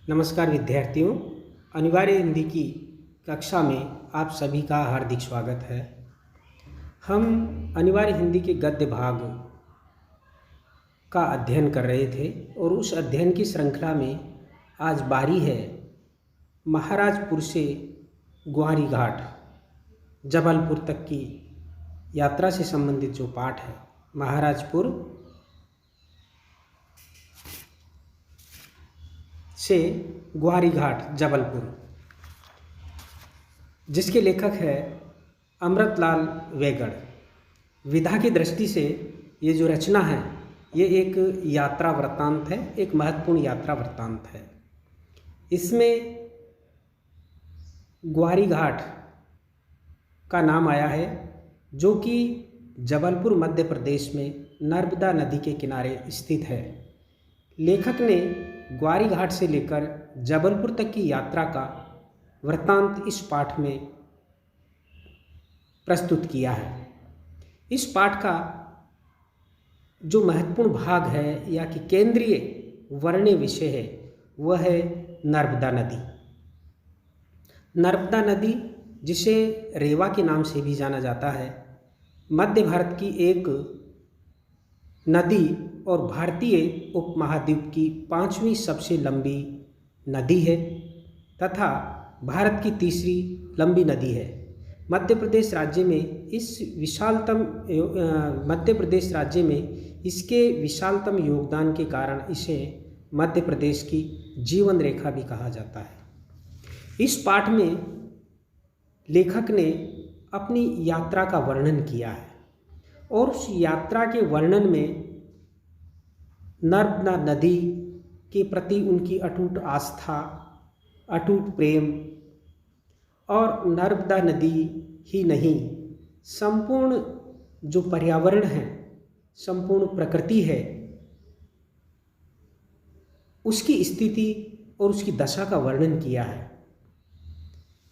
नमस्कार विद्यार्थियों, अनिवार्य हिंदी की कक्षा में आप सभी का हार्दिक स्वागत है। हम अनिवार्य हिंदी के गद्य भाग का अध्ययन कर रहे थे और उस अध्ययन की श्रृंखला में आज बारी है महाराजपुर से ग्वारी घाट जबलपुर तक की यात्रा से संबंधित जो पाठ है। महाराजपुर से ग्वारी घाट जबलपुर, जिसके लेखक है अमृतलाल वेगड़। विधा की दृष्टि से ये जो रचना है ये एक यात्रा वृत्तांत है, एक महत्वपूर्ण यात्रा वृत्तांत है। इसमें ग्वारी घाट का नाम आया है, जो कि जबलपुर मध्य प्रदेश में नर्मदा नदी के किनारे स्थित है। लेखक ने ग्वारी घाट से लेकर जबलपुर तक की यात्रा का वृत्तांत इस पाठ में प्रस्तुत किया है। इस पाठ का जो महत्वपूर्ण भाग है या कि केंद्रीय वर्ण्य विषय है वह है नर्मदा नदी। नर्मदा नदी, जिसे रेवा के नाम से भी जाना जाता है, मध्य भारत की एक नदी और भारतीय उपमहाद्वीप की 5वीं सबसे लंबी नदी है तथा भारत की तीसरी लंबी नदी है। मध्य प्रदेश राज्य में इसके विशालतम योगदान के कारण इसे मध्य प्रदेश की जीवन रेखा भी कहा जाता है। इस पाठ में लेखक ने अपनी यात्रा का वर्णन किया है और उस यात्रा के वर्णन में नर्मदा नदी के प्रति उनकी अटूट आस्था, अटूट प्रेम और नर्मदा नदी ही नहीं, संपूर्ण जो पर्यावरण है, संपूर्ण प्रकृति है, उसकी स्थिति और उसकी दशा का वर्णन किया है।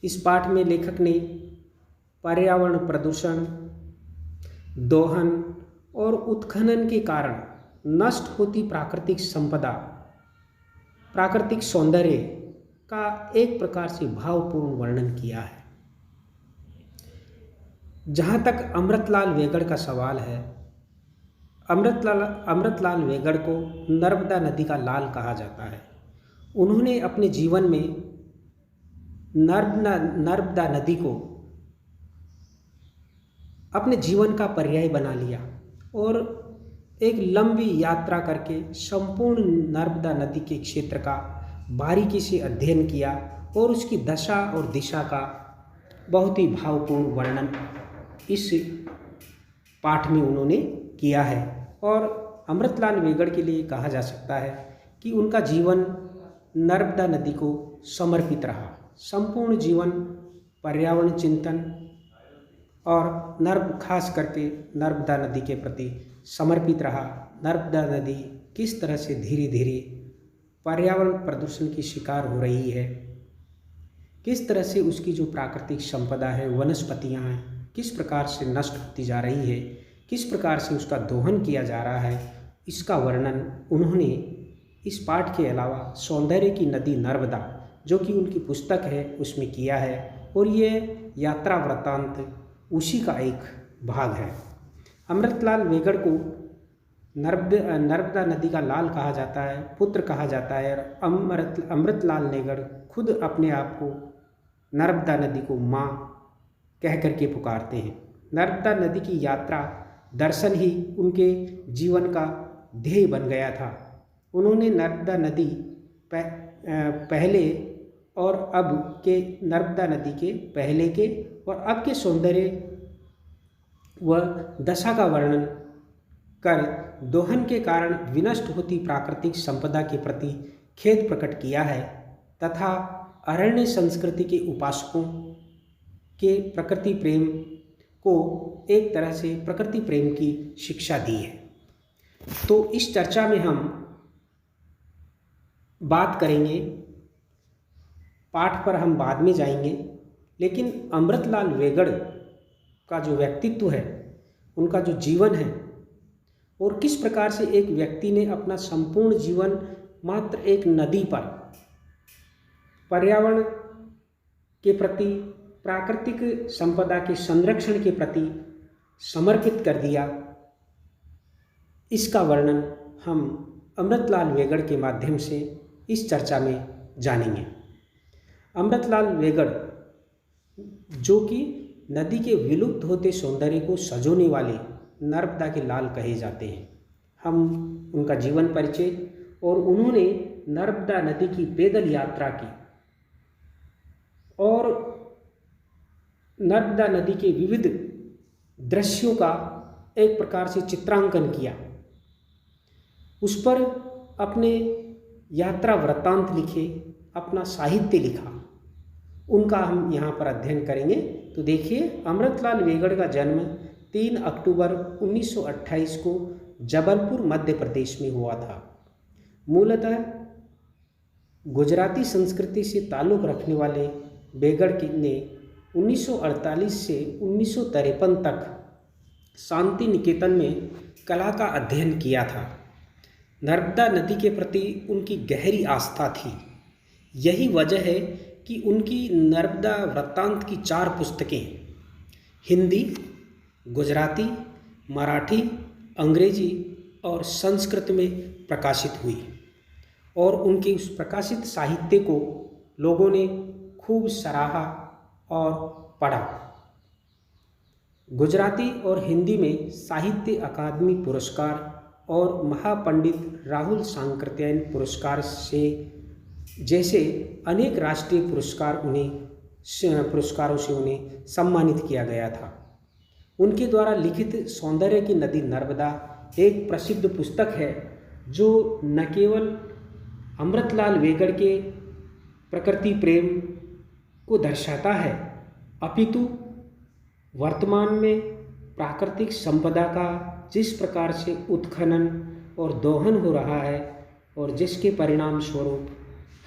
इस पाठ में लेखक ने पर्यावरण प्रदूषण, दोहन और उत्खनन के कारण नष्ट होती प्राकृतिक संपदा, प्राकृतिक सौंदर्य का एक प्रकार से भावपूर्ण वर्णन किया है। जहाँ तक अमृतलाल वेगड़ का सवाल है, अमृतलाल वेगड़ को नर्मदा नदी का लाल कहा जाता है। उन्होंने अपने जीवन में नर्मदा नदी को अपने जीवन का पर्याय बना लिया और एक लंबी यात्रा करके संपूर्ण नर्मदा नदी के क्षेत्र का बारीकी से अध्ययन किया और उसकी दशा और दिशा का बहुत ही भावपूर्ण वर्णन इस पाठ में उन्होंने किया है। और अमृतलाल वेगड़ के लिए कहा जा सकता है कि उनका जीवन नर्मदा नदी को समर्पित रहा। संपूर्ण जीवन पर्यावरण चिंतन और खास करके नर्मदा नदी के प्रति समर्पित रहा। नर्मदा नदी किस तरह से धीरे धीरे पर्यावरण प्रदूषण की शिकार हो रही है, किस तरह से उसकी जो प्राकृतिक संपदा है, वनस्पतियाँ हैं, किस प्रकार से नष्ट होती जा रही है, किस प्रकार से उसका दोहन किया जा रहा है, इसका वर्णन उन्होंने इस पाठ के अलावा सौंदर्य की नदी नर्मदा, जो कि उनकी पुस्तक है, उसमें किया है। और ये यात्रा वृत्तांत उसी का एक भाग है। अमृतलाल वेगड़ को नर्मदा नदी का लाल कहा जाता है, पुत्र कहा जाता है। और अमृतलाल वेगड़ खुद अपने आप को नर्मदा नदी को माँ कह करके पुकारते हैं। नर्मदा नदी की यात्रा दर्शन ही उनके जीवन का ध्येय बन गया था। उन्होंने नर्मदा नदी पहले और अब के नर्मदा नदी के पहले के और अब के सौंदर्य व दशा का वर्णन कर दोहन के कारण विनष्ट होती प्राकृतिक संपदा के प्रति खेद प्रकट किया है तथा अरण्य संस्कृति के उपासकों के प्रकृति प्रेम को एक तरह से प्रकृति प्रेम की शिक्षा दी है। तो इस चर्चा में हम बात करेंगे, पाठ पर हम बाद में जाएंगे, लेकिन अमृतलाल वेगड़ का जो व्यक्तित्व है, उनका जो जीवन है, और किस प्रकार से एक व्यक्ति ने अपना संपूर्ण जीवन मात्र एक नदी पर पर्यावरण के प्रति, प्राकृतिक संपदा के संरक्षण के प्रति समर्पित कर दिया, इसका वर्णन हम अमृतलाल वेगड़ के माध्यम से इस चर्चा में जानेंगे। अमृतलाल वेगड़ जो कि नदी के विलुप्त होते सौंदर्य को सजोने वाले नर्मदा के लाल कहे जाते हैं। हम उनका जीवन परिचय और उन्होंने नर्मदा नदी की पैदल यात्रा की और नर्मदा नदी के विविध दृश्यों का एक प्रकार से चित्रांकन किया, उस पर अपने यात्रा वृत्तांत लिखे, अपना साहित्य लिखा, उनका हम यहाँ पर अध्ययन करेंगे। तो देखिए, अमृतलाल वेगड़ का जन्म 3 अक्टूबर 1928 को जबलपुर मध्य प्रदेश में हुआ था। मूलतः गुजराती संस्कृति से ताल्लुक़ रखने वाले वेगड़ ने 1948 से 1953 तक शांति निकेतन में कला का अध्ययन किया था। नर्मदा नदी के प्रति उनकी गहरी आस्था थी। यही वजह है कि उनकी नर्मदा वृत्तांत की 4 पुस्तकें हिंदी, गुजराती, मराठी, अंग्रेजी और संस्कृत में प्रकाशित हुई और उनके उस प्रकाशित साहित्य को लोगों ने खूब सराहा और पढ़ा। गुजराती और हिंदी में साहित्य अकादमी पुरस्कार और महापंडित राहुल सांकृत्यायन पुरस्कार से जैसे अनेक राष्ट्रीय पुरस्कारों से उन्हें सम्मानित किया गया था। उनके द्वारा लिखित सौंदर्य की नदी नर्मदा एक प्रसिद्ध पुस्तक है जो न केवल अमृतलाल वेगड़ के प्रकृति प्रेम को दर्शाता है, अपितु वर्तमान में प्राकृतिक संपदा का जिस प्रकार से उत्खनन और दोहन हो रहा है और जिसके परिणाम स्वरूप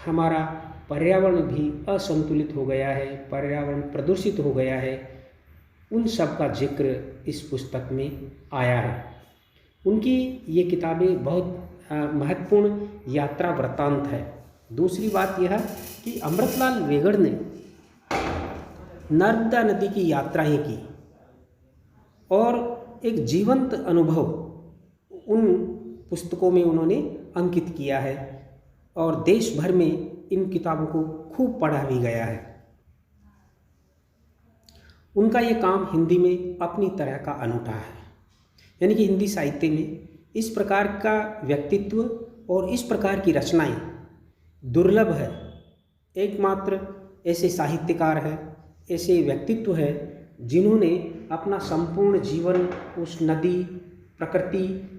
हमारा पर्यावरण भी असंतुलित हो गया है, पर्यावरण प्रदूषित हो गया है, उन सब का जिक्र इस पुस्तक में आया है। उनकी ये किताबें बहुत महत्वपूर्ण यात्रा वृत्तांत है। दूसरी बात यह कि अमृतलाल वेगड़ ने नर्मदा नदी की यात्राएं की और एक जीवंत अनुभव उन पुस्तकों में उन्होंने अंकित किया है और देश भर में इन किताबों को खूब पढ़ा भी गया है। उनका ये काम हिंदी में अपनी तरह का अनूठा है, यानी कि हिंदी साहित्य में इस प्रकार का व्यक्तित्व और इस प्रकार की रचनाएं दुर्लभ है। एकमात्र ऐसे साहित्यकार हैं, ऐसे व्यक्तित्व है जिन्होंने अपना संपूर्ण जीवन उस नदी, प्रकृति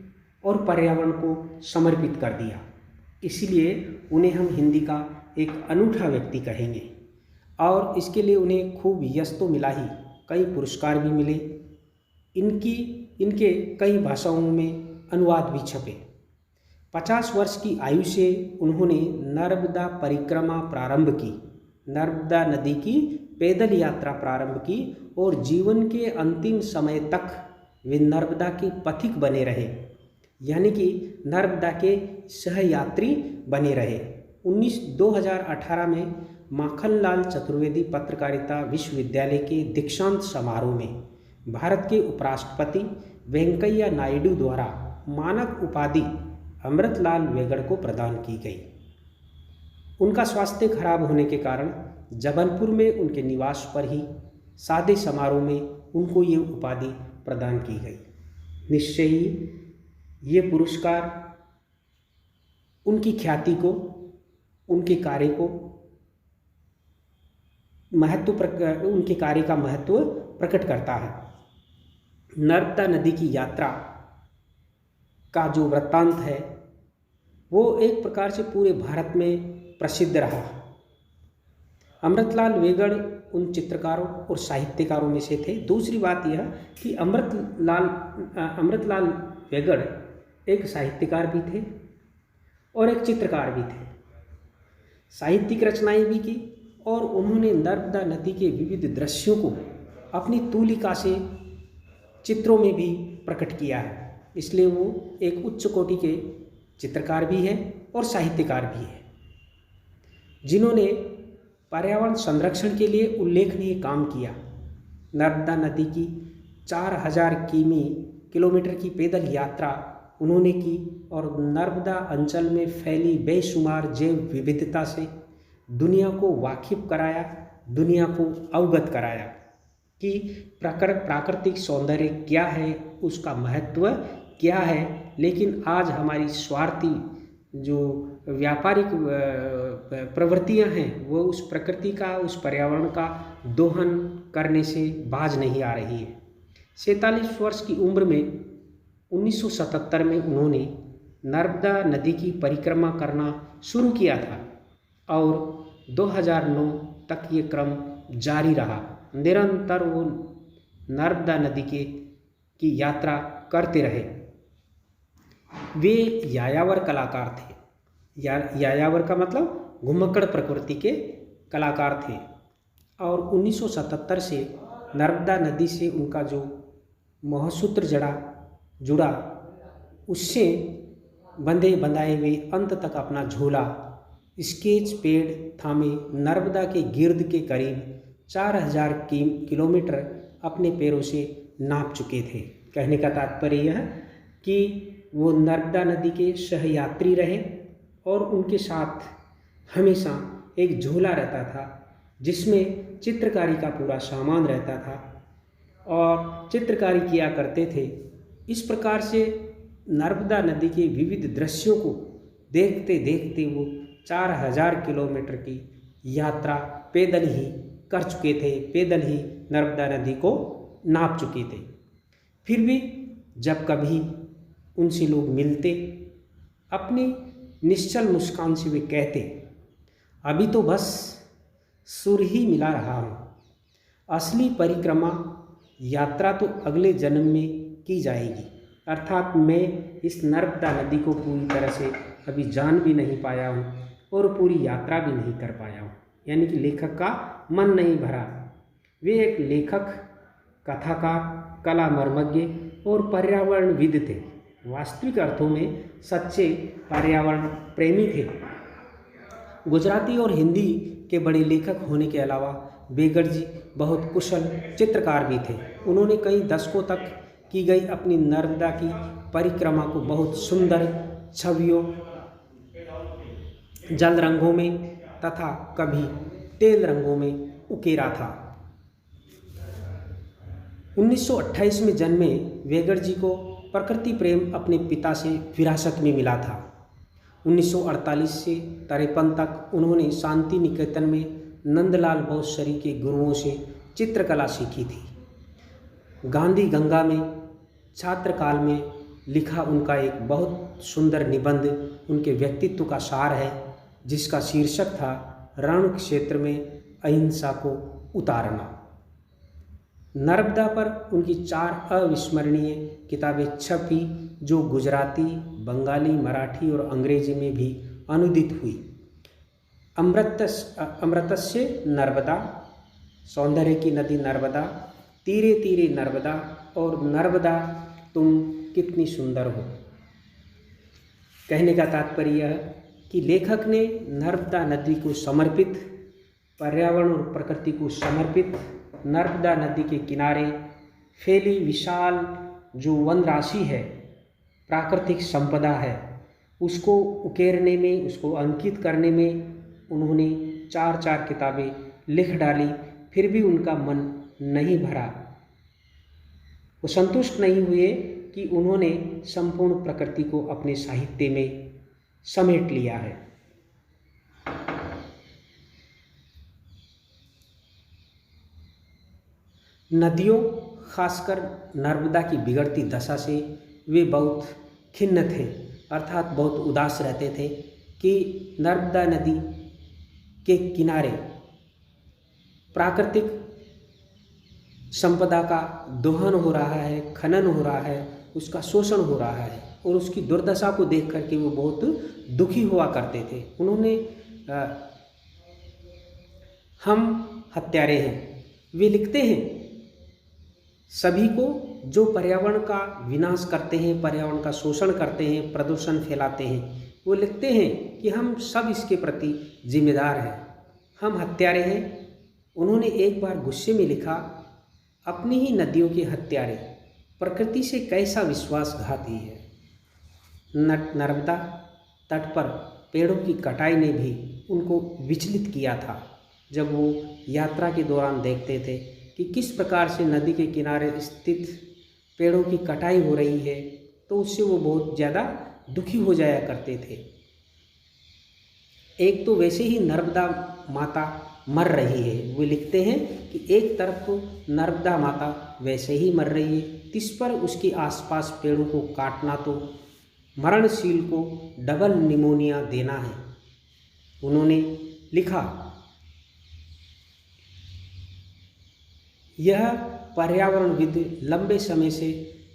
और पर्यावरण को समर्पित कर दिया। इसलिए उन्हें हम हिंदी का एक अनूठा व्यक्ति कहेंगे और इसके लिए उन्हें खूब यश तो मिला ही, कई पुरस्कार भी मिले। इनके कई भाषाओं में अनुवाद भी छपे। 50 वर्ष की आयु से उन्होंने नर्मदा परिक्रमा प्रारंभ की, नर्मदा नदी की पैदल यात्रा प्रारंभ की और जीवन के अंतिम समय तक वे नर्मदा के पथिक बने रहे, यानी कि नर्मदा के सहयात्री बने रहे। 2018 में माखनलाल चतुर्वेदी पत्रकारिता विश्वविद्यालय के दीक्षांत समारोह में भारत के उपराष्ट्रपति वेंकैया नायडू द्वारा मानक उपाधि अमृतलाल वेगड़ को प्रदान की गई। उनका स्वास्थ्य खराब होने के कारण जबलपुर में उनके निवास पर ही सादे समारोह में उनको ये उपाधि प्रदान की गई। निश्चय ही ये पुरस्कार उनकी ख्याति को, उनके कार्य को उनके कार्य का महत्व प्रकट करता है। नर्मदा नदी की यात्रा का जो वृत्तांत है वो एक प्रकार से पूरे भारत में प्रसिद्ध रहा। अमृतलाल वेगड़ उन चित्रकारों और साहित्यकारों में से थे। दूसरी बात यह कि अमृतलाल वेगड़ एक साहित्यकार भी थे और एक चित्रकार भी थे। साहित्यिक रचनाएं भी की और उन्होंने नर्मदा नदी के विविध दृश्यों को अपनी तूलिका से चित्रों में भी प्रकट किया है। इसलिए वो एक उच्च कोटि के चित्रकार भी हैं और साहित्यकार भी हैं, जिन्होंने पर्यावरण संरक्षण के लिए उल्लेखनीय काम किया। नर्मदा नदी की 4000 किलोमीटर की पैदल यात्रा उन्होंने की और नर्मदा अंचल में फैली बेशुमार जैव विविधता से दुनिया को वाकिफ कराया, दुनिया को अवगत कराया कि प्राकृतिक सौंदर्य क्या है, उसका महत्व क्या है। लेकिन आज हमारी स्वार्थी जो व्यापारिक प्रवृत्तियां हैं वो उस प्रकृति का, उस पर्यावरण का दोहन करने से बाज नहीं आ रही है। 47 वर्ष की उम्र में 1977 में उन्होंने नर्मदा नदी की परिक्रमा करना शुरू किया था और 2009 तक ये क्रम जारी रहा। निरंतर वो नर्मदा नदी की यात्रा करते रहे। वे यायावर कलाकार थे। यायावर का मतलब घुमक्कड़ प्रकृति के कलाकार थे और 1977 से नर्मदा नदी से उनका जो मोहसूत्र जुड़ा, उससे बंधे बंधाए वे अंत तक अपना झोला स्केच पेड़ थामे नर्मदा के गिर्द के करीब 4000 किलोमीटर अपने पैरों से नाप चुके थे। कहने का तात्पर्य यह कि वो नर्मदा नदी के सहयात्री रहे और उनके साथ हमेशा एक झोला रहता था जिसमें चित्रकारी का पूरा सामान रहता था और चित्रकारी किया करते थे। इस प्रकार से नर्मदा नदी के विविध दृश्यों को देखते देखते वो 4000 किलोमीटर की यात्रा पैदल ही कर चुके थे, पैदल ही नर्मदा नदी को नाप चुके थे। फिर भी जब कभी उनसे लोग मिलते, अपनी निश्चल मुस्कान से वे कहते, अभी तो बस सुर ही मिला रहा हूँ, असली परिक्रमा यात्रा तो अगले जन्म में की जाएगी। अर्थात मैं इस नर्मदा नदी को पूरी तरह से अभी जान भी नहीं पाया हूँ और पूरी यात्रा भी नहीं कर पाया हूँ। यानी कि लेखक का मन नहीं भरा। वे एक लेखक, कथाकार, कला मर्मज्ञ और पर्यावरणविद थे। वास्तविक अर्थों में सच्चे पर्यावरण प्रेमी थे। गुजराती और हिंदी के बड़े लेखक होने के अलावा बेगड़ जी बहुत कुशल चित्रकार भी थे। उन्होंने कई दशकों तक की गई अपनी नर्मदा की परिक्रमा को बहुत सुंदर छवियों, जल रंगों में तथा कभी तेल रंगों में उकेरा था। 1928 में जन्मे बेगड़ जी को प्रकृति प्रेम अपने पिता से विरासत में मिला था। 1948 से 53 तक उन्होंने शांति निकेतन में नंदलाल बोसरी के गुरुओं से चित्रकला सीखी थी। गांधी गंगा में छात्रकाल में लिखा उनका एक बहुत सुंदर निबंध उनके व्यक्तित्व का सार है, जिसका शीर्षक था रण क्षेत्र में अहिंसा को उतारना। नर्मदा पर उनकी 4 अविस्मरणीय किताबें छपी, जो गुजराती, बंगाली, मराठी और अंग्रेजी में भी अनुदित हुई। अमृतस्य नर्मदा, सौंदर्य की नदी नर्मदा, तीरे तीरे नर्मदा और नर्मदा तुम कितनी सुंदर हो। कहने का तात्पर्य यह कि लेखक ने नर्मदा नदी को समर्पित, पर्यावरण और प्रकृति को समर्पित नर्मदा नदी के किनारे फैली विशाल जो वन राशि है, प्राकृतिक संपदा है, उसको उकेरने में, उसको अंकित करने में उन्होंने 4 किताबें लिख डाली। फिर भी उनका मन नहीं भरा। वो संतुष्ट नहीं हुए कि उन्होंने संपूर्ण प्रकृति को अपने साहित्य में समेट लिया है। नदियों, खासकर नर्मदा की बिगड़ती दशा से वे बहुत खिन्न थे, अर्थात बहुत उदास रहते थे कि नर्मदा नदी के किनारे प्राकृतिक संपदा का दोहन हो रहा है, खनन हो रहा है, उसका शोषण हो रहा है और उसकी दुर्दशा को देख करके वो बहुत दुखी हुआ करते थे। उन्होंने हम हत्यारे हैं, वे लिखते हैं, सभी को जो पर्यावरण का विनाश करते हैं, पर्यावरण का शोषण करते हैं, प्रदूषण फैलाते हैं, वो लिखते हैं कि हम सब इसके प्रति जिम्मेदार हैं, हम हत्यारे हैं। उन्होंने एक बार गुस्से में लिखा, अपनी ही नदियों के हत्यारे, प्रकृति से कैसा विश्वासघाती है। नर्मदा तट पर पेड़ों की कटाई ने भी उनको विचलित किया था। जब वो यात्रा के दौरान देखते थे कि किस प्रकार से नदी के किनारे स्थित पेड़ों की कटाई हो रही है, तो उससे वो बहुत ज़्यादा दुखी हो जाया करते थे। एक तो वैसे ही नर्मदा माता मर रही है, वो लिखते हैं कि एक तरफ तो नर्मदा माता वैसे ही मर रही है, तिस पर उसके आसपास पेड़ों को काटना तो मरणशील को डबल निमोनिया देना है। उन्होंने लिखा, यह पर्यावरणविद लंबे समय से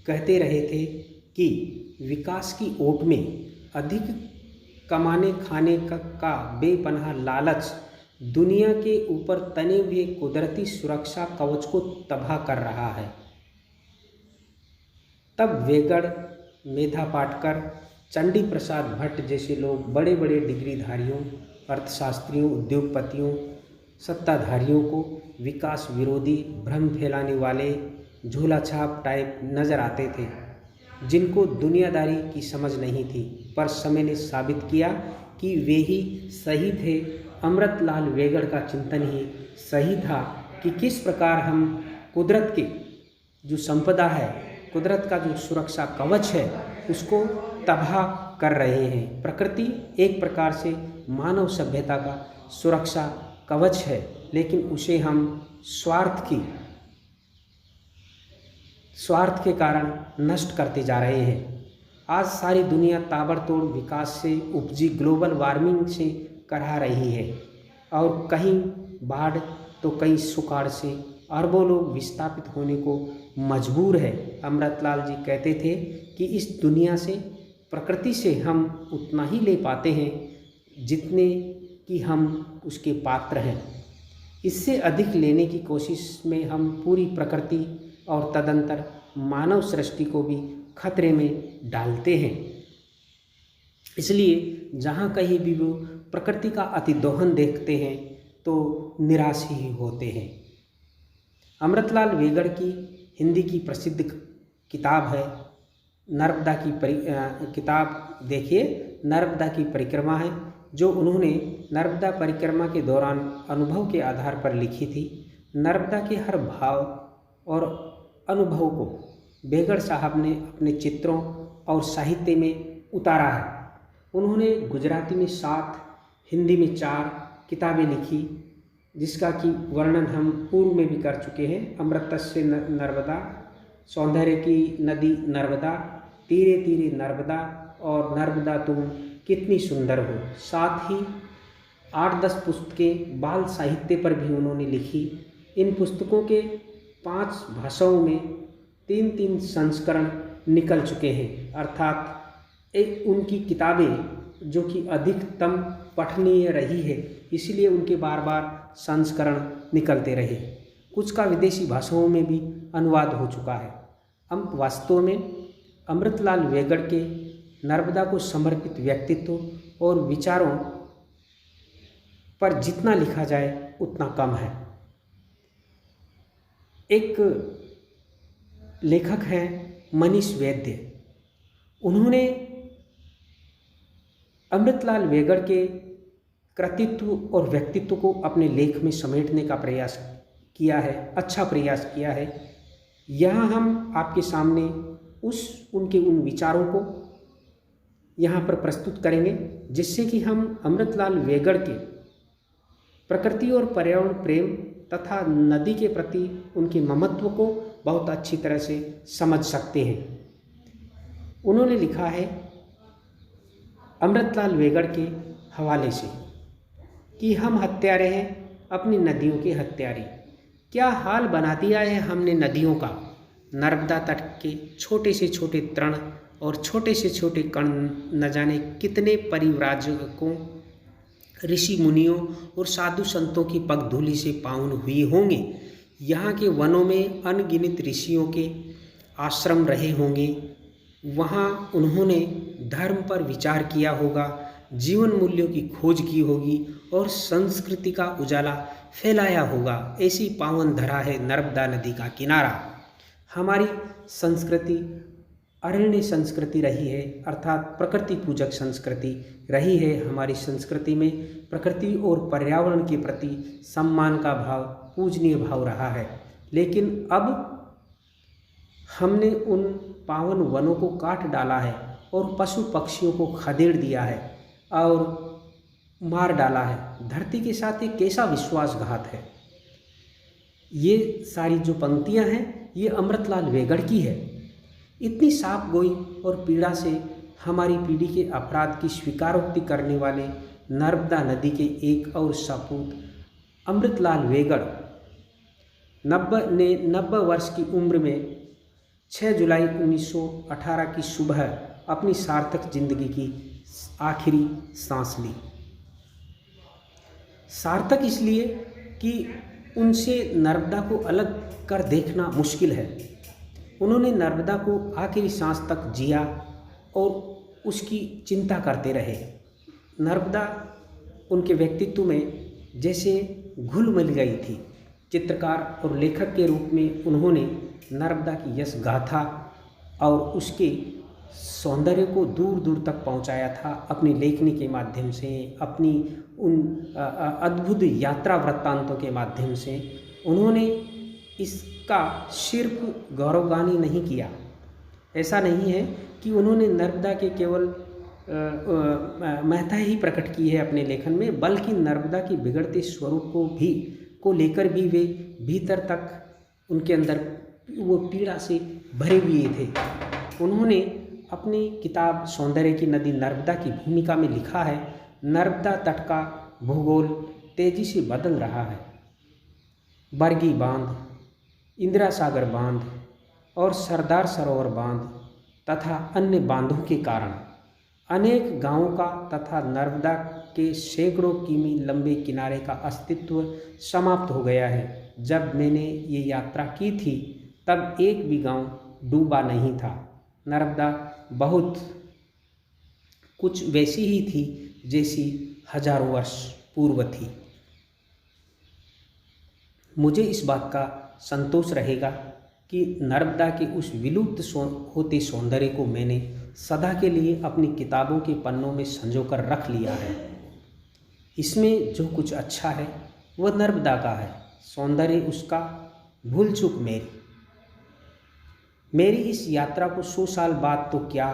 कहते रहे थे कि विकास की ओट में अधिक कमाने खाने का बेपनाह लालच दुनिया के ऊपर तने हुए कुदरती सुरक्षा कवच को तबाह कर रहा है। तब वेगड़, मेधा पाटकर, चंडी प्रसाद भट्ट जैसे लोग बड़े बड़े डिग्रीधारियों, अर्थशास्त्रियों, उद्योगपतियों, सत्ताधारियों को विकास विरोधी, भ्रम फैलाने वाले झोला छाप टाइप नज़र आते थे, जिनको दुनियादारी की समझ नहीं थी। पर समय ने साबित किया कि वे ही सही थे। अमृतलाल वेगड़ का चिंतन ही सही था कि किस प्रकार हम कुदरत की जो संपदा है, कुदरत का जो सुरक्षा कवच है, उसको तबाह कर रहे हैं। प्रकृति एक प्रकार से मानव सभ्यता का सुरक्षा कवच है, लेकिन उसे हम स्वार्थ के कारण नष्ट करते जा रहे हैं। आज सारी दुनिया ताबड़तोड़ विकास से उपजी ग्लोबल वार्मिंग से करा रही है, और कहीं बाढ़ तो कहीं सुखाड़ से अरबों लोग विस्थापित होने को मजबूर है। अमृतलाल जी कहते थे कि इस दुनिया से, प्रकृति से हम उतना ही ले पाते हैं जितने कि हम उसके पात्र हैं। इससे अधिक लेने की कोशिश में हम पूरी प्रकृति और तदंतर मानव सृष्टि को भी खतरे में डालते हैं। इसलिए जहाँ कहीं भी वो प्रकृति का अतिदोहन देखते हैं तो निराश ही होते हैं। अमृतलाल वेगड़ की हिंदी की प्रसिद्ध किताब है नर्मदा की किताब देखिए, नर्मदा की परिक्रमा है, जो उन्होंने नर्मदा परिक्रमा के दौरान अनुभव के आधार पर लिखी थी। नर्मदा के हर भाव और अनुभव को वेगड़ साहब ने अपने चित्रों और साहित्य में उतारा है। उन्होंने गुजराती में 7, हिंदी में 4 किताबें लिखी, जिसका कि वर्णन हम पूर्व में भी कर चुके हैं। अमृतस्य नर्मदा, सौंदर्य की नदी नर्मदा, तीरे तीरे नर्मदा और नर्मदा तुम कितनी सुंदर हो। साथ ही 8-10 पुस्तकें बाल साहित्य पर भी उन्होंने लिखी। इन पुस्तकों के 5 भाषाओं में 3-3 संस्करण निकल चुके हैं, अर्थात एक उनकी किताबें जो कि अधिकतम पठनीय रही है, इसलिए उनके बार बार संस्करण निकलते रहे। कुछ का विदेशी भाषाओं में भी अनुवाद हो चुका है। हम वास्तव में अमृतलाल वेगड़ के नर्मदा को समर्पित व्यक्तित्व और विचारों पर जितना लिखा जाए उतना कम है। एक लेखक हैं मनीष वैद्य, उन्होंने अमृतलाल वेगड़ के कृतित्व और व्यक्तित्व को अपने लेख में समेटने का प्रयास किया है, अच्छा प्रयास किया है। यहाँ हम आपके सामने उनके उन विचारों को यहाँ पर प्रस्तुत करेंगे, जिससे कि हम अमृतलाल वेगड़ के प्रकृति और पर्यावरण प्रेम तथा नदी के प्रति उनके ममत्व को बहुत अच्छी तरह से समझ सकते हैं। उन्होंने लिखा है अमृतलाल वेगड़ के हवाले से कि हम हत्यारे हैं, अपनी नदियों के हत्यारे। क्या हाल बना दिया है हमने नदियों का। नर्मदा तट के छोटे से छोटे तृण और छोटे से छोटे कण न जाने कितने परिव्राजकों, ऋषि मुनियों और साधु संतों की पगधूलि से पावन हुए होंगे। यहाँ के वनों में अनगिनत ऋषियों के आश्रम रहे होंगे। वहाँ उन्होंने धर्म पर विचार किया होगा, जीवन मूल्यों की खोज की होगी और संस्कृति का उजाला फैलाया होगा। ऐसी पावन धरा है नर्मदा नदी का किनारा। हमारी संस्कृति अरण्य संस्कृति रही है, अर्थात प्रकृति पूजक संस्कृति रही है। हमारी संस्कृति में प्रकृति और पर्यावरण के प्रति सम्मान का भाव, पूजनीय भाव रहा है। लेकिन अब हमने उन पावन वनों को काट डाला है और पशु पक्षियों को खदेड़ दिया है और मार डाला है। धरती के साथ एक कैसा विश्वासघात है। ये सारी जो पंक्तियां हैं ये अमृतलाल वेगड़ की है। इतनी साफ गोई और पीड़ा से हमारी पीढ़ी के अपराध की स्वीकारोक्ति करने वाले नर्मदा नदी के एक और सपूत अमृतलाल वेगड़ 90 वर्ष की उम्र में 6 जुलाई 1918 की सुबह अपनी सार्थक जिंदगी की आखिरी सांस ली। सार्थक इसलिए कि उनसे नर्मदा को अलग कर देखना मुश्किल है। उन्होंने नर्मदा को आखिरी सांस तक जिया और उसकी चिंता करते रहे। नर्मदा उनके व्यक्तित्व में जैसे घुल मिल गई थी। चित्रकार और लेखक के रूप में उन्होंने नर्मदा की यश गाथा और उसके सौंदर्य को दूर दूर तक पहुंचाया था अपनी लेखनी के माध्यम से, अपनी उन अद्भुत यात्रा वृत्तांतों के माध्यम से। उन्होंने इसका सिर्फ गौरवगानी नहीं किया। ऐसा नहीं है कि उन्होंने नर्मदा के केवल महत्ता ही प्रकट की है अपने लेखन में, बल्कि नर्मदा के बिगड़ते स्वरूप को लेकर भी वे भीतर तक उनके अंदर वो पीड़ा से भरे हुए थे। उन्होंने अपनी किताब सौंदर्य की नदी नर्मदा की भूमिका में लिखा है, नर्मदा तट का भूगोल तेजी से बदल रहा है। बरगी बांध, इंदिरा सागर बांध और सरदार सरोवर बांध तथा अन्य बांधों के कारण अनेक गांवों का तथा नर्मदा के सैकड़ों किमी लंबे किनारे का अस्तित्व समाप्त हो गया है। जब मैंने ये यात्रा की थी तब एक भी गांव डूबा नहीं था। नर्मदा बहुत कुछ वैसी ही थी जैसी हजारों वर्ष पूर्व थी। मुझे इस बात का संतोष रहेगा कि नर्मदा के उस विलुप्त होते सौंदर्य को मैंने सदा के लिए अपनी किताबों के पन्नों में संजो कर रख लिया है। इसमें जो कुछ अच्छा है वह नर्मदा का है, सौंदर्य उसका, भूल चूक मेरी इस यात्रा को 100 साल बाद तो क्या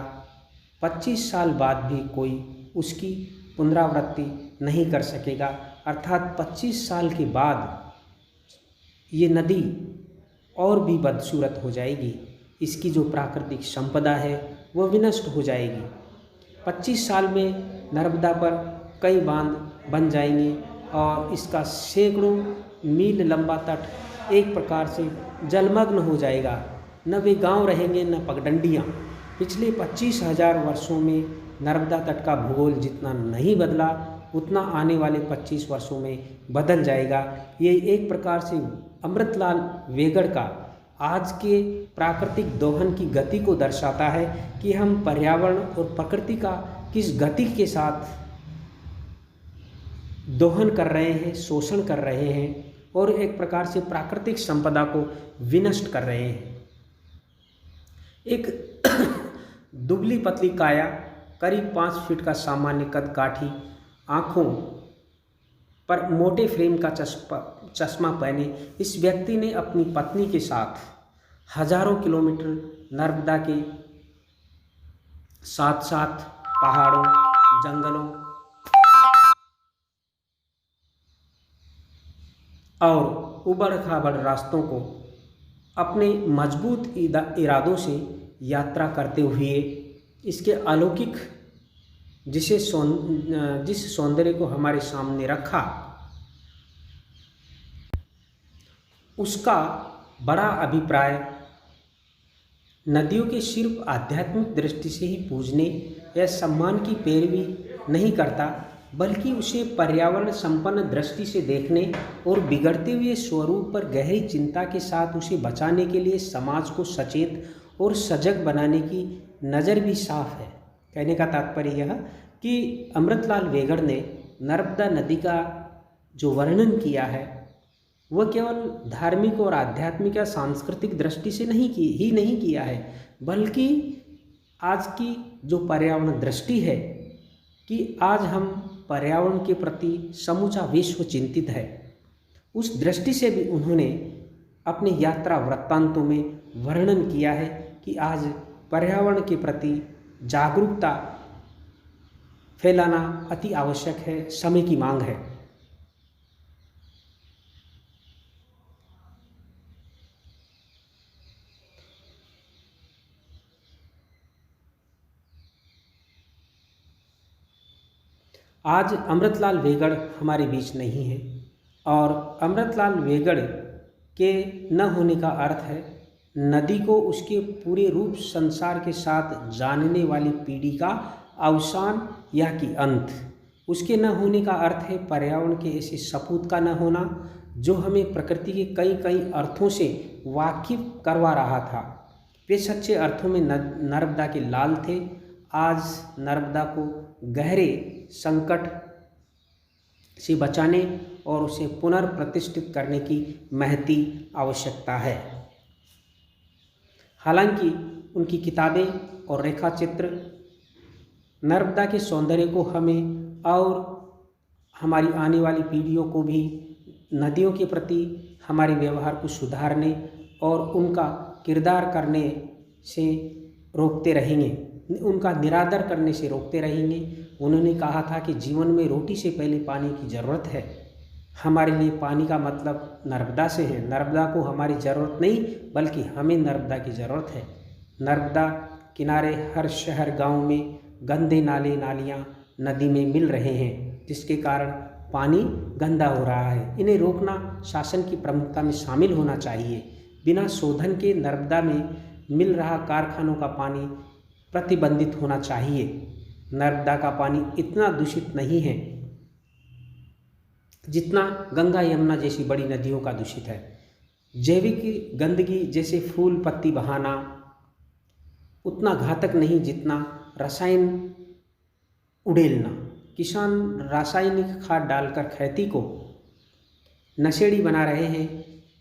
25 साल बाद भी कोई उसकी पुनरावृत्ति नहीं कर सकेगा। अर्थात 25 साल के बाद ये नदी और भी बदसूरत हो जाएगी। इसकी जो प्राकृतिक संपदा है वह विनष्ट हो जाएगी। 25 साल में नर्मदा पर कई बांध बन जाएंगे और इसका सैकड़ों मील लंबा तट एक प्रकार से जलमग्न हो जाएगा। न वे गांव रहेंगे न पगडंडियाँ। पिछले 25,000 वर्षों में नर्मदा तट का भूगोल जितना नहीं बदला उतना आने वाले 25 वर्षों में बदल जाएगा। ये एक प्रकार से अमृतलाल वेगड़ का आज के प्राकृतिक दोहन की गति को दर्शाता है कि हम पर्यावरण और प्रकृति का किस गति के साथ दोहन कर रहे हैं, शोषण कर रहे हैं और एक प्रकार से प्राकृतिक संपदा को विनष्ट कर रहे हैं। एक दुबली पतली काया, करीब 5 फीट का सामान्य कद काठी, आँखों पर मोटे फ्रेम का चश्मा पहने इस व्यक्ति ने अपनी पत्नी के साथ हजारों किलोमीटर नर्मदा के साथ साथ पहाड़ों, जंगलों और उबड़ खाबड़ रास्तों को अपने मजबूत इरादों से यात्रा करते हुए इसके अलौकिक जिस सौंदर्य को हमारे सामने रखा उसका बड़ा अभिप्राय नदियों के सिर्फ आध्यात्मिक दृष्टि से ही पूजने या सम्मान की पैरवी नहीं करता, बल्कि उसे पर्यावरण संपन्न दृष्टि से देखने और बिगड़ते हुए स्वरूप पर गहरी चिंता के साथ उसे बचाने के लिए समाज को सचेत और सजग बनाने की नज़र भी साफ है। कहने का तात्पर्य यह कि अमृतलाल वेगड़ ने नर्मदा नदी का जो वर्णन किया है वह केवल धार्मिक और आध्यात्मिक या सांस्कृतिक दृष्टि से नहीं किया है, बल्कि आज की जो पर्यावरण दृष्टि है कि आज हम पर्यावरण के प्रति समूचा विश्व चिंतित है, उस दृष्टि से भी उन्होंने अपने यात्रा वृत्तांतों में वर्णन किया है कि आज पर्यावरण के प्रति जागरूकता फैलाना अति आवश्यक है, समय की मांग है। आज अमृतलाल वेगड़ हमारे बीच नहीं है और अमृतलाल वेगड़ के न होने का अर्थ है नदी को उसके पूरे रूप संसार के साथ जानने वाली पीढ़ी का अवसान या कि अंत। उसके न होने का अर्थ है पर्यावरण के ऐसे सपूत का न होना जो हमें प्रकृति के कई कई अर्थों से वाकिफ करवा रहा था। वे सच्चे अर्थों में नर्मदा के लाल थे। आज नर्मदा को गहरे संकट से बचाने और उसे पुनर्प्रतिष्ठित करने की महती आवश्यकता है। हालांकि उनकी किताबें और रेखाचित्र नर्मदा के सौंदर्य को हमें और हमारी आने वाली पीढ़ियों को भी नदियों के प्रति हमारे व्यवहार को सुधारने और उनका किरदार करने से रोकते रहेंगे, उनका निरादर करने से रोकते रहेंगे। उन्होंने कहा था कि जीवन में रोटी से पहले पानी की ज़रूरत है। हमारे लिए पानी का मतलब नर्मदा से है। नर्मदा को हमारी ज़रूरत नहीं बल्कि हमें नर्मदा की ज़रूरत है। नर्मदा किनारे हर शहर गांव में गंदे नाले नालियाँ नदी में मिल रहे हैं, जिसके कारण पानी गंदा हो रहा है। इन्हें रोकना शासन की प्रमुखता में शामिल होना चाहिए। बिना शोधन के नर्मदा में मिल रहा कारखानों का पानी प्रतिबंधित होना चाहिए। नर्मदा का पानी इतना दूषित नहीं है जितना गंगा यमुना जैसी बड़ी नदियों का दूषित है। जैविक गंदगी जैसे फूल पत्ती बहाना उतना घातक नहीं जितना रसायन उड़ेलना। किसान रासायनिक खाद डालकर खेती को नशेड़ी बना रहे हैं,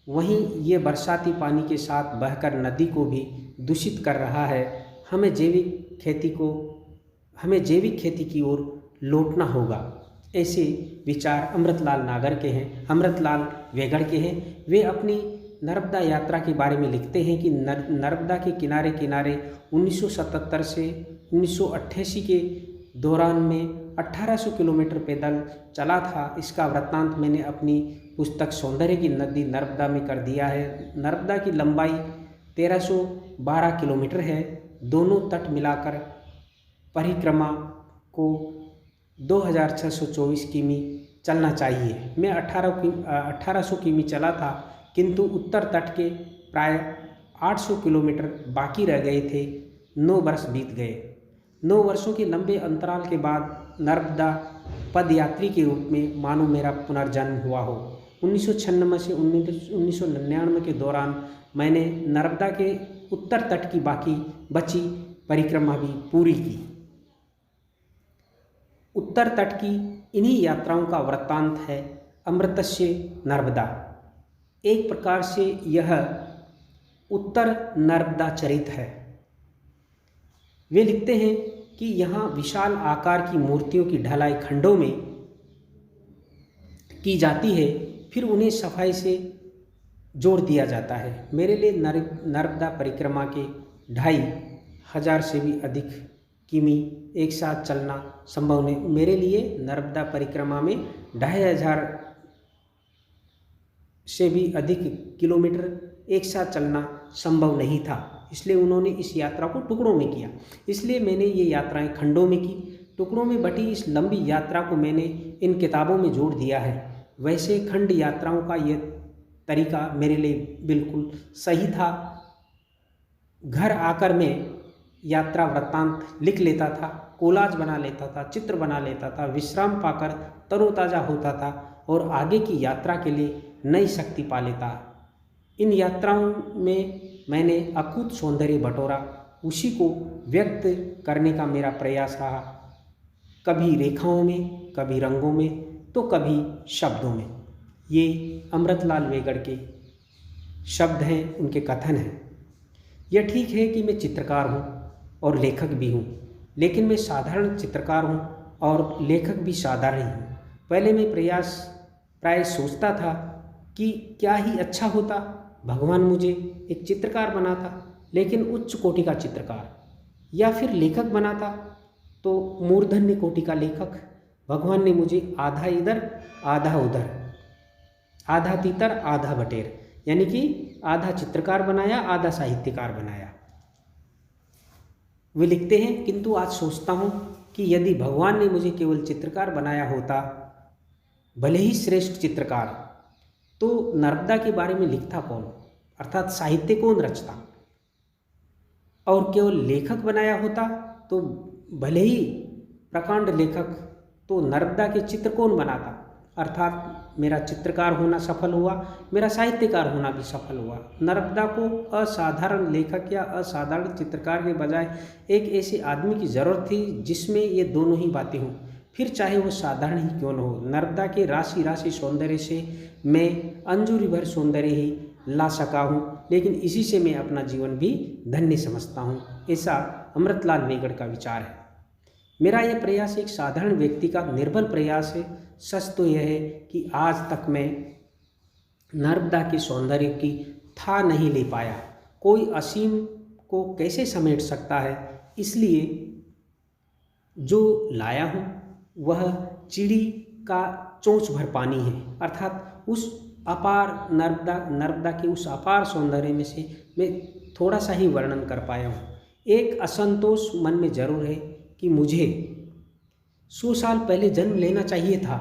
वहीं ये बरसाती पानी के साथ बहकर नदी को भी दूषित कर रहा है। हमें जैविक खेती की ओर लौटना होगा। ऐसे विचार अमृतलाल वेगड़ के हैं। वे अपनी नर्मदा यात्रा के बारे में लिखते हैं कि नर्मदा के किनारे किनारे 1977 से 1988 के दौरान में 1800 किलोमीटर पैदल चला था। इसका वृत्तांत मैंने अपनी पुस्तक सौंदर्य की नदी नर्मदा में कर दिया है। नर्मदा की लंबाई 1312 किलोमीटर है। दोनों तट मिलाकर परिक्रमा को 2624 किमी चलना चाहिए। मैं 1800 किमी चला था, किंतु उत्तर तट के प्राय 800 किलोमीटर बाकी रह गए थे। 9 वर्ष बीत गए। 9 वर्षों के लंबे अंतराल के बाद नर्मदा पदयात्री के रूप में मानो मेरा पुनर्जन्म हुआ हो। 1996 से 1999 के दौरान मैंने नर्मदा के उत्तर तट की बची परिक्रमा भी पूरी की। उत्तर तट की इन्हीं यात्राओं का वृत्तांत है अमृतस्य नर्मदा। एक प्रकार से यह उत्तर नर्मदा चरित है। वे लिखते हैं कि यहाँ विशाल आकार की मूर्तियों की ढलाई खंडों में की जाती है, फिर उन्हें सफाई से जोड़ दिया जाता है। मेरे लिए नर्मदा परिक्रमा के 2500 से भी अधिक किमी एक साथ चलना संभव नहीं। मेरे लिए नर्मदा परिक्रमा में 2500 से भी अधिक किलोमीटर एक साथ चलना संभव नहीं था। इसलिए उन्होंने इस यात्रा को टुकड़ों में किया। इसलिए मैंने ये यात्राएं खंडों में की। टुकड़ों में बटी इस लंबी यात्रा को मैंने इन किताबों में जोड़ दिया है। वैसे खंड यात्राओं का ये तरीका मेरे लिए बिल्कुल सही था। घर आकर मैं यात्रा वृत्तांत लिख लेता था कोलाज बना लेता था, चित्र बना लेता था, विश्राम पाकर तरोताज़ा होता था और आगे की यात्रा के लिए नई शक्ति पा लेता। इन यात्राओं में मैंने अकूत सौंदर्य बटोरा, उसी को व्यक्त करने का मेरा प्रयास रहा, कभी रेखाओं में, कभी रंगों में, तो कभी शब्दों में। ये अमृतलाल वेगड़ के शब्द हैं, उनके कथन हैं। यह ठीक है कि मैं चित्रकार हूँ और लेखक भी हूँ, लेकिन मैं साधारण चित्रकार हूँ और लेखक भी साधारण ही हूँ। पहले मैं प्राय सोचता था कि क्या ही अच्छा होता भगवान मुझे एक चित्रकार बनाता, लेकिन उच्च कोटि का चित्रकार, या फिर लेखक बनाता तो मूर्धन्य कोटि का लेखक। भगवान ने मुझे आधा इधर आधा उधर, आधा तीतर आधा बटेर, यानी कि आधा चित्रकार बनाया, आधा साहित्यकार बनाया। वे लिखते हैं, किंतु आज सोचता हूँ कि यदि भगवान ने मुझे केवल चित्रकार बनाया होता, भले ही श्रेष्ठ चित्रकार, तो नर्मदा के बारे में लिखता कौन, अर्थात साहित्य कौन रचता। और केवल लेखक बनाया होता तो भले ही प्रकांड लेखक, तो नर्मदा के चित्र कौन बनाता, अर्थात मेरा चित्रकार होना सफल हुआ, मेरा साहित्यकार होना भी सफल हुआ। नर्मदा को असाधारण लेखक या असाधारण चित्रकार के बजाय एक ऐसे आदमी की ज़रूरत थी जिसमें ये दोनों ही बातें हों, फिर चाहे वो साधारण ही क्यों न हो। नर्मदा के राशि राशि सौंदर्य से मैं अंजूरी भर सौंदर्य ही ला सका हूँ, लेकिन इसी से मैं अपना जीवन भी धन्य समझता हूँ। ऐसा अमृतलाल वेगड़ का विचार है। मेरा यह प्रयास एक साधारण व्यक्ति का निर्बल प्रयास है। सच तो यह है कि आज तक मैं नर्मदा के सौंदर्य की था नहीं ले पाया। कोई असीम को कैसे समेट सकता है, इसलिए जो लाया हूँ वह चिड़ी का चोंच भर पानी है, अर्थात उस अपार नर्मदा के उस अपार सौंदर्य में से मैं थोड़ा सा ही वर्णन कर पाया हूँ। एक असंतोष मन में जरूर है कि मुझे 100 साल पहले जन्म लेना चाहिए था,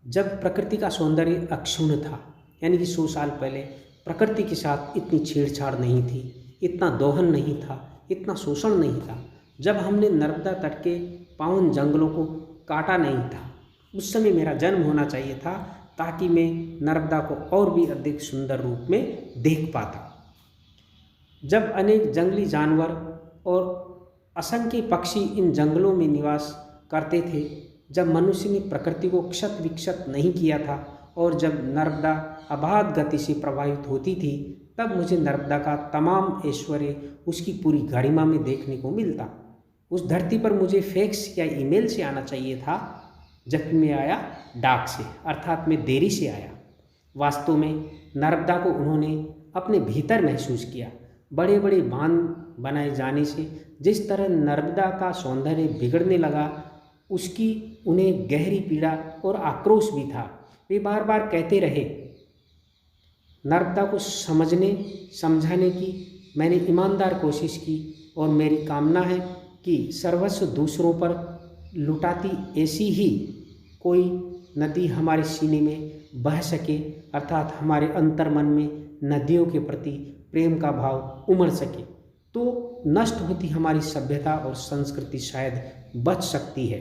जब प्रकृति का सौंदर्य अक्षुण्ण था, यानी कि 100 साल पहले प्रकृति के साथ इतनी छेड़छाड़ नहीं थी, इतना दोहन नहीं था, इतना शोषण नहीं था, जब हमने नर्मदा तट के पावन जंगलों को काटा नहीं था। उस समय मेरा जन्म होना चाहिए था, ताकि मैं नर्मदा को और भी अधिक सुंदर रूप में देख पाता। जब अनेक जंगली जानवर और असंख्य पक्षी इन जंगलों में निवास करते थे, जब मनुष्य ने प्रकृति को क्षत विक्षत नहीं किया था, और जब नर्मदा अबाध गति से प्रवाहित होती थी, तब मुझे नर्मदा का तमाम ऐश्वर्य उसकी पूरी गरिमा में देखने को मिलता। उस धरती पर मुझे फैक्स या ईमेल से आना चाहिए था, जबकि मैं आया डाक से, अर्थात मैं देरी से आया। वास्तव में नर्मदा को उन्होंने अपने भीतर महसूस किया। बड़े बड़े बांध बनाए जाने से जिस तरह नर्मदा का सौंदर्य बिगड़ने लगा, उसकी उन्हें गहरी पीड़ा और आक्रोश भी था। वे बार बार कहते रहे। नर्मदा को समझाने की मैंने ईमानदार कोशिश की, और मेरी कामना है कि सर्वस्व दूसरों पर लुटाती ऐसी ही कोई नदी हमारे सीने में बह सके, अर्थात हमारे अंतर्मन में नदियों के प्रति प्रेम का भाव उमड़ सके, तो नष्ट होती हमारी सभ्यता और संस्कृति शायद बच सकती है।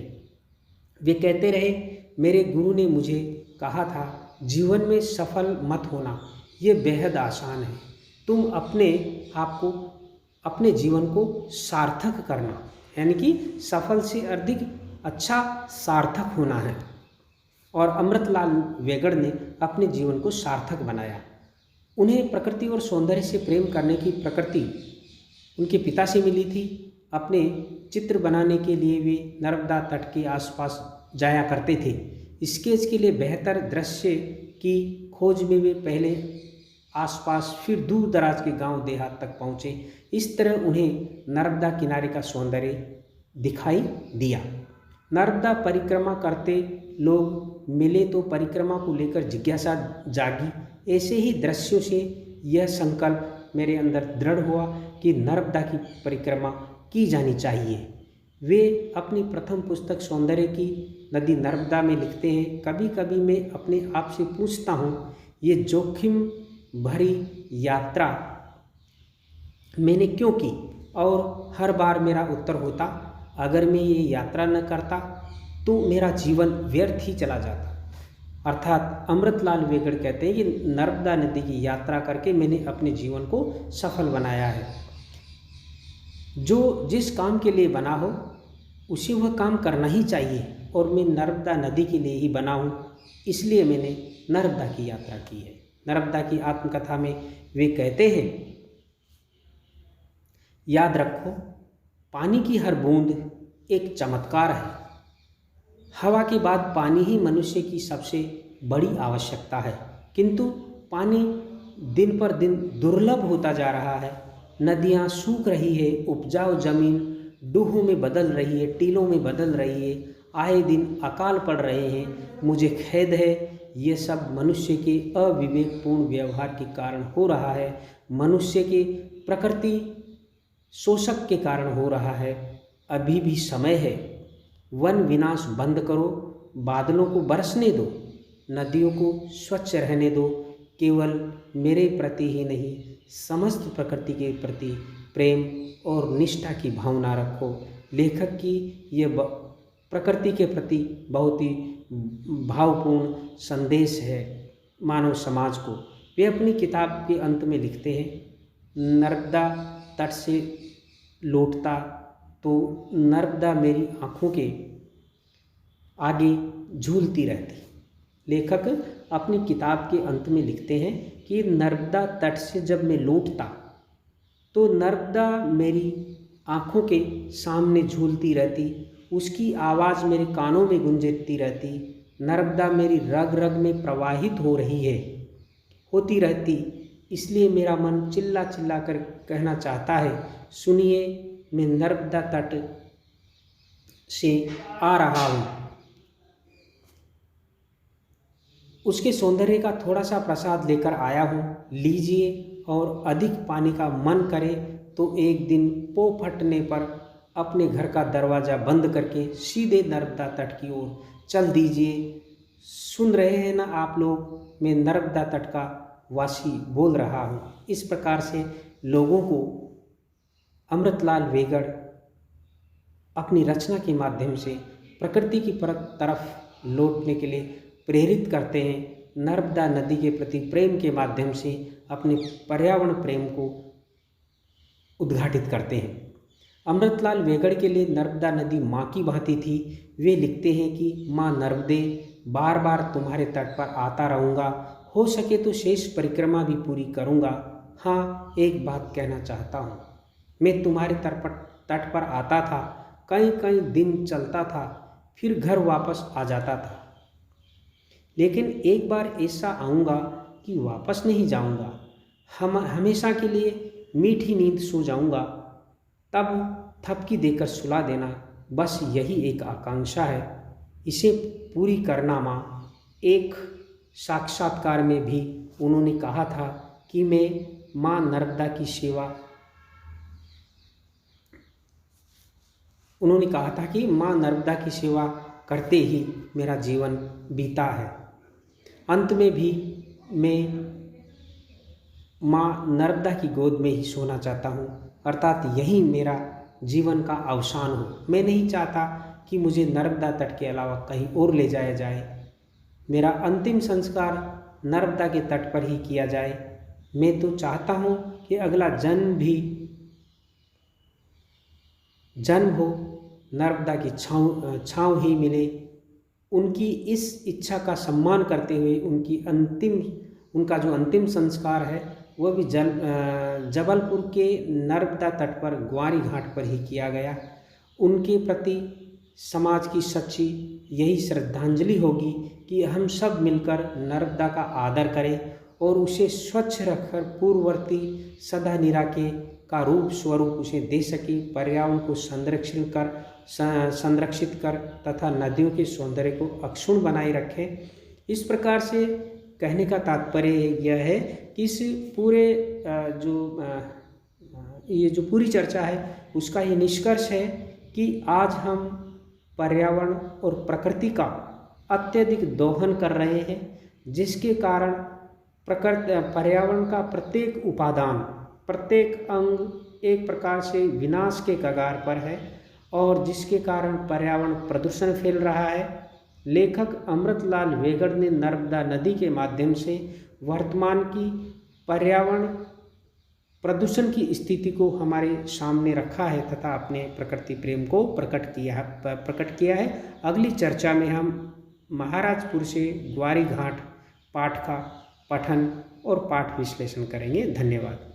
वे कहते रहे, मेरे गुरु ने मुझे कहा था, जीवन में सफल मत होना, ये बेहद आसान है। तुम अपने आप को, अपने जीवन को सार्थक करना, यानी कि सफल से अधिक अच्छा सार्थक होना है। और अमृतलाल वेगड़ ने अपने जीवन को सार्थक बनाया। उन्हें प्रकृति और सौंदर्य से प्रेम करने की प्रकृति उनके पिता से मिली थी। अपने चित्र बनाने के लिए वे नर्मदा तट के आसपास जाया करते थे। स्केच के लिए बेहतर दृश्य की खोज में वे पहले आसपास, फिर दूर दराज के गांव देहात तक पहुँचे। इस तरह उन्हें नर्मदा किनारे का सौंदर्य दिखाई दिया। नर्मदा परिक्रमा करते लोग मिले तो परिक्रमा को लेकर जिज्ञासा जागी। ऐसे ही दृश्यों से यह संकल्प मेरे अंदर दृढ़ हुआ कि नर्मदा की परिक्रमा की जानी चाहिए। वे अपनी प्रथम पुस्तक सौंदर्य की नदी नर्मदा में लिखते हैं, कभी कभी मैं अपने आप से पूछता हूँ, ये जोखिम भरी यात्रा मैंने क्यों की? और हर बार मेरा उत्तर होता, अगर मैं ये यात्रा न करता तो मेरा जीवन व्यर्थ ही चला जाता। अर्थात अमृतलाल वेगड़ कहते हैं कि नर्मदा नदी की यात्रा करके मैंने अपने जीवन को सफल बनाया है। जो जिस काम के लिए बना हो उसे वह काम करना ही चाहिए, और मैं नर्मदा नदी के लिए ही बना हूँ, इसलिए मैंने नर्मदा की यात्रा की है। नर्मदा की आत्मकथा में वे कहते हैं, याद रखो, पानी की हर बूंद एक चमत्कार है। हवा के बाद पानी ही मनुष्य की सबसे बड़ी आवश्यकता है, किंतु पानी दिन पर दिन दुर्लभ होता जा रहा है। नदियाँ सूख रही है, उपजाऊ जमीन डूहों में बदल रही है, टीलों में बदल रही है, आए दिन अकाल पड़ रहे हैं। मुझे खेद है, ये सब मनुष्य के अविवेकपूर्ण व्यवहार के कारण हो रहा है, मनुष्य के प्रकृति शोषक के कारण हो रहा है। अभी भी समय है, वन विनाश बंद करो, बादलों को बरसने दो, नदियों को स्वच्छ रहने दो। केवल मेरे प्रति ही नहीं, समस्त प्रकृति के प्रति प्रेम और निष्ठा की भावना रखो। लेखक की ये प्रकृति के प्रति बहुत ही भावपूर्ण संदेश है मानव समाज को। वे अपनी किताब के अंत में लिखते हैं, नर्मदा तट से लौटता तो नर्मदा मेरी आँखों के आगे झूलती रहती। लेखक अपनी किताब के अंत में लिखते हैं कि नर्मदा तट से जब मैं लौटता तो नर्मदा मेरी आँखों के सामने झूलती रहती, उसकी आवाज़ मेरे कानों में गूंजती रहती। नर्मदा मेरी रग रग में प्रवाहित हो रही है, होती रहती। इसलिए मेरा मन चिल्ला चिल्ला कर कहना चाहता है, सुनिए, मैं नर्मदा तट से आ रहा हूँ। उसके सौंदर्य का थोड़ा सा प्रसाद लेकर आया हूँ, लीजिए। और अधिक पानी का मन करे तो एक दिन पो फटने पर अपने घर का दरवाज़ा बंद करके सीधे नर्मदा तट की ओर चल दीजिए। सुन रहे हैं ना आप लोग, मैं नर्मदा तट का वासी बोल रहा हूँ। इस प्रकार से लोगों को अमृतलाल वेगड़ अपनी रचना के माध्यम से प्रकृति की तरफ लौटने के लिए प्रेरित करते हैं। नर्मदा नदी के प्रति प्रेम के माध्यम से अपने पर्यावरण प्रेम को उद्घाटित करते हैं। अमृतलाल वेगड़ के लिए नर्मदा नदी माँ की भांति थी। वे लिखते हैं कि माँ नर्मदे, बार बार तुम्हारे तट पर आता रहूँगा, हो सके तो शेष परिक्रमा भी पूरी करूँगा। हाँ, एक बात कहना चाहता हूँ, मैं तुम्हारे तट पर आता था, कई कई दिन चलता था, फिर घर वापस आ जाता था, लेकिन एक बार ऐसा आऊँगा कि वापस नहीं जाऊँगा, हमेशा के लिए मीठी नींद सो जाऊँगा, तब थपकी देकर सुला देना, बस यही एक आकांक्षा है, इसे पूरी करना माँ। एक साक्षात्कार में भी उन्होंने कहा था कि मैं माँ नर्मदा की सेवा, उन्होंने कहा था कि माँ नर्मदा की सेवा करते ही मेरा जीवन बीता है। अंत में भी मैं माँ नर्मदा की गोद में ही सोना चाहता हूँ, अर्थात यही मेरा जीवन का अवसान हो। मैं नहीं चाहता कि मुझे नर्मदा तट के अलावा कहीं और ले जाया जाए। मेरा अंतिम संस्कार नर्मदा के तट पर ही किया जाए। मैं तो चाहता हूँ कि अगला जन्म हो नर्मदा की छाँव ही मिले। उनकी इस इच्छा का सम्मान करते हुए उनका जो अंतिम संस्कार है वह भी जबलपुर के नर्मदा तट पर ग्वारी घाट पर ही किया गया। उनके प्रति समाज की सच्ची यही श्रद्धांजलि होगी कि हम सब मिलकर नर्मदा का आदर करें और उसे स्वच्छ रखकर पूर्ववर्ती सदा निराके का रूप स्वरूप उसे दे सके, पर्यावरण को संरक्षित कर तथा नदियों के सौंदर्य को अक्षुण्ण बनाए रखें। इस प्रकार से कहने का तात्पर्य यह है कि इस पूरे ये जो पूरी चर्चा है उसका ये निष्कर्ष है कि आज हम पर्यावरण और प्रकृति का अत्यधिक दोहन कर रहे हैं, जिसके कारण पर्यावरण का प्रत्येक उपादान, प्रत्येक अंग एक प्रकार से विनाश के कगार पर है और जिसके कारण पर्यावरण प्रदूषण फैल रहा है। लेखक अमृतलाल वेगड़ ने नर्मदा नदी के माध्यम से वर्तमान की पर्यावरण प्रदूषण की स्थिति को हमारे सामने रखा है तथा अपने प्रकृति प्रेम को प्रकट किया है। अगली चर्चा में हम महाराजपुर से ग्वारी घाट पाठ का पठन और पाठ विश्लेषण करेंगे। धन्यवाद।